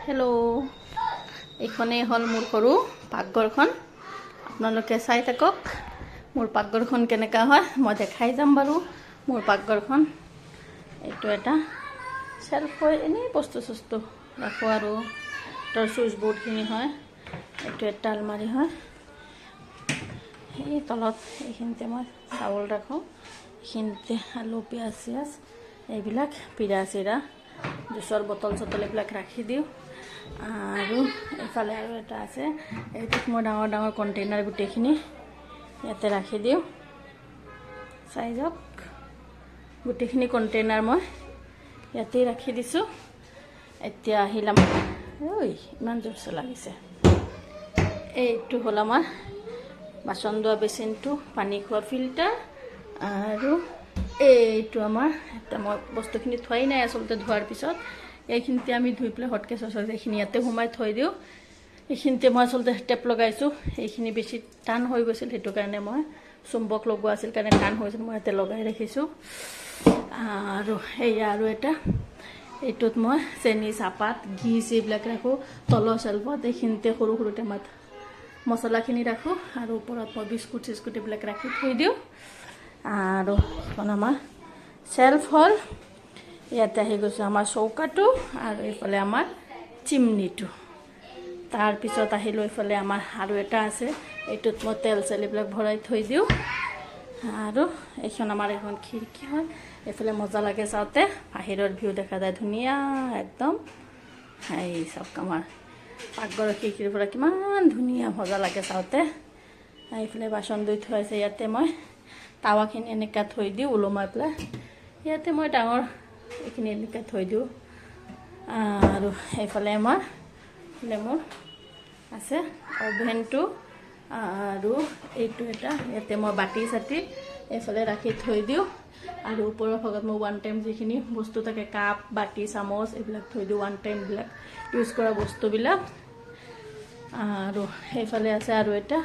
hello এইখনেই হল মোৰ সৰু পাকঘৰখন আপোনালোকে চাই থাকক মোৰ পাকঘৰখন কেনেকা হয় মই দেখাই যাম বাৰু মোৰ পাকঘৰখন এইটো এটা সেলফ হয় এনে বস্তু সস্তু ৰাখো আৰু তাৰ সুইচ বোৰ্ড খিনি হয় এইটো এটা আলমাৰি হয় এই তলত এইখিনিতে মই চাউল ৰাখো এইখিনিতে আলু পিয়াজ চিয়াজ এইবিলাক পিৰা চিৰা জুচৰ বটল চটল এইবিলাক ৰাখি দিওঁ আৰু এফালে আৰু এটা আছে এইটোত মই ডাঙৰ ডাঙৰ কন্টেইনাৰ গুটেখিনি ইয়াতে ৰাখি দিওঁ চাই যাওক গুটেখিনি কন্টেইনাৰ মই ইয়াতে ৰাখি দিছোঁ এতিয়া আহিলাম ঐ ইমান জোৰছে লাগিছে এইটো হ'ল আমাৰ বাচন ধোৱা বেচিনটো পানী খোৱা ফিল্টাৰ আৰু এইটো আমাৰ এটা মই বস্তুখিনি থোৱাই নাই আসলতে ধোৱাৰ পিছত এইখিনিতে আমি ধুই পেলাই হটকে সসৰ এইখিনি ইয়াতে সোমাই থৈ দিওঁ এইখিনিতে মই আসলতে টেপ লগাইছোঁ এইখিনি বেছি টান হৈ গৈছিল সেইটো কাৰণে মই চুম্বক লগোৱা আছিল কাৰণে টান হৈছিল মই ইয়াতে লগাই ৰাখিছোঁ আৰু এয়া আৰু এটা এইটোত মই চেনি চাহপাত ঘি এইবিলাক ৰাখোঁ তলৰ চেলফত এইখিনিতে সৰু সৰু টেমাত মছলাখিনি ৰাখোঁ আৰু ওপৰত মই বিস্কুট চিস্কুট এইবিলাক ৰাখি থৈ দিওঁ আৰু এখন আমাৰ সেলফ হল ইয়াতে আহি গৈছে আমাৰ চৌকাটো আৰু এইফালে আমাৰ চিমনিটো তাৰ পিছত আহিলো এইফালে আমাৰ আৰু এটা আছে এইটোত মই তেল চেল এইবিলাক ভৰাই থৈ দিওঁ আৰু এইখন আমাৰ এখন খিৰিকী হয় এইফালে মজা লাগে চাওঁতে বাহিৰৰ ভিউ দেখা যায় ধুনীয়া একদম এই চব আমাৰ পাকঘৰৰ খিৰিকীৰ পৰা কিমান ধুনীয়া মজা লাগে চাওঁতে এইফালে বাচন ধুই থোৱা আছে ইয়াতে মই তাৱাখিনি এনেকা থৈ দিওঁ ওলমাই পেলাই ইয়াতে মই ডাঙৰ এইখিনি এনেকা থৈ দিওঁ আৰু এইফালে আমাৰ মোৰ আছে অভেনটো আৰু এইটো এটা ইয়াতে মই বাটি চাটি এইফালে ৰাখি থৈ দিওঁ আৰু ওপৰৰ ভাগত মই ওৱান টাইম যিখিনি বস্তু থাকে কাপ বাটি চামুচ এইবিলাক থৈ দিওঁ ওৱান টাইম বিলাক ইউজ কৰা বস্তুবিলাক আৰু এইফালে আছে আৰু এটা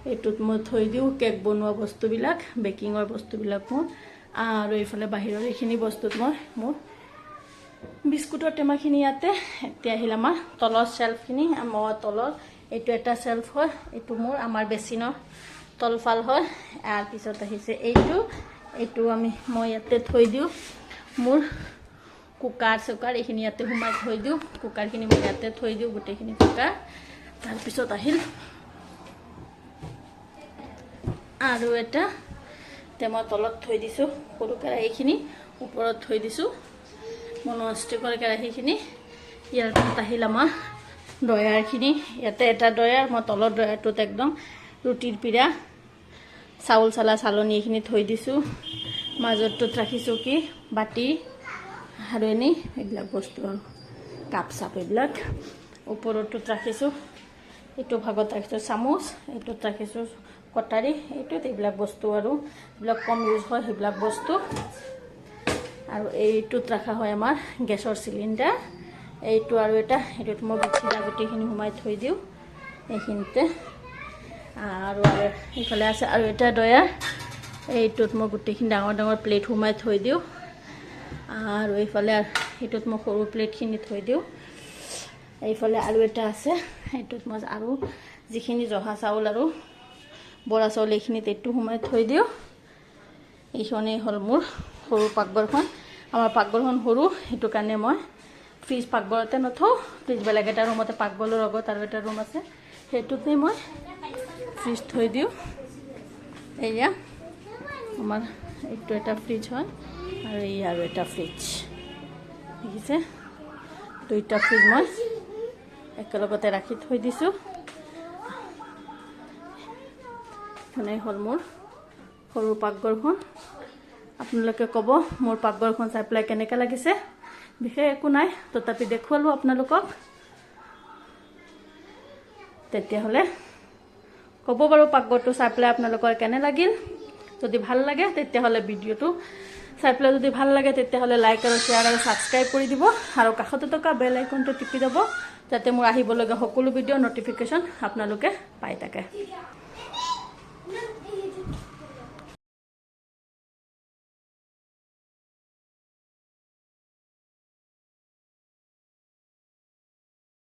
এইটোত মই থৈ দিওঁ কেক বনোৱা বস্তুবিলাক বেকিঙৰ বস্তুবিলাক মই আৰু এইফালে বাহিৰৰ এইখিনি বস্তুত মই মোৰ বিস্কুটৰ টেমাখিনি ইয়াতে এতিয়া আহিল আমাৰ তলৰ সেলফখিনি আমাৰ তলৰ এইটো এটা সেলফ হয় এইটো মোৰ আমাৰ বেচিনৰ তলফাল হয় আৰু পিছত আহিছে এইটো মই ইয়াতে থৈ দিওঁ মোৰ কুকাৰ চুকাৰ এইখিনি ইয়াতে সোমাই থৈ দিওঁ কুকাৰখিনি মই ইয়াতে থৈ দিওঁ গোটেইখিনি কুকাৰ তাৰপিছত আহিল আৰু এটা মই তলত থৈ দিছোঁ সৰু কেৰাহীখিনি ওপৰত থৈ দিছোঁ মনষ্টিকৰ কেৰাহীখিনি ইয়াৰ পিছত আহিল আমাৰ ড্ৰয়াৰখিনি ইয়াতে এটা ড্ৰয়াৰ মই তলৰ ড্ৰয়াৰটোত একদম ৰুটিৰ পিৰা চাউল চালা চালনী এইখিনি থৈ দিছোঁ মাজতটোত ৰাখিছোঁ কি বাটি আৰু এনেই এইবিলাক বস্তু আৰু কাপ চাপ এইবিলাক ওপৰটোত ৰাখিছোঁ এইটো ভাগত ৰাখিছোঁ চামুচ এইটোত ৰাখিছোঁ কটাৰী এইটোত এইবিলাক বস্তু আৰু এইবিলাক কম ইউজ হয় সেইবিলাক বস্তু আৰু এইটোত ৰাখা হয় আমাৰ গেছৰ চিলিণ্ডাৰ এইটো আৰু এটা এইটোত মই গোটেইখিনি সোমাই থৈ দিওঁ এইখিনিতে আৰু এইফালে আছে আৰু এটা ড্ৰয়াৰ এইটোত মই গোটেইখিনি ডাঙৰ ডাঙৰ প্লেট সোমাই থৈ দিওঁ আৰু এইফালে এইটোত মই সৰু প্লেটখিনি থৈ দিওঁ এইফালে আৰু এটা আছে এইটোত মই আৰু যিখিনি জহা চাউল আৰু বৰা চাউল এইখিনিত এইটো সোমাই থৈ দিওঁ এইখনেই হ'ল মোৰ সৰু পাকঘৰখন আমাৰ পাকঘৰখন সৰু সেইটো কাৰণে মই ফ্ৰিজ পাকঘৰতে নথওঁ ফ্ৰিজ বেলেগ এটা ৰুমতে পাকঘৰৰ লগত আৰু এটা ৰুম আছে সেইটোতে মই ফ্ৰিজ থৈ দিওঁ এয়া আমাৰ এইটো এটা ফ্ৰিজ হয় আৰু এই আৰু এটা ফ্ৰিজ দেখিছে দুইটা ফ্ৰিজ মই একেলগতে ৰাখি থৈ দিছোঁ এখনেই হ'ল মোৰ সৰু পাকঘৰখন আপোনালোকে ক'ব মোৰ পাকঘৰখন চাই পেলাই কেনেকৈ লাগিছে বিশেষ একো নাই তথাপি দেখুৱালোঁ আপোনালোকক তেতিয়াহ'লে ক'ব বাৰু পাকঘৰটো চাই পেলাই আপোনালোকৰ কেনে লাগিল যদি ভাল লাগে তেতিয়াহ'লে ভিডিঅ'টো চাই পেলাই যদি ভাল লাগে তেতিয়াহ'লে লাইক আৰু শ্বেয়াৰ আৰু ছাবস্ক্ৰাইব কৰি দিব আৰু কাষতে থকা বেল আইকনটো টিপি দিব যাতে মোৰ আহিবলগীয়া সকলো ভিডিঅ' নটিফিকেশ্যন আপোনালোকে পাই থাকে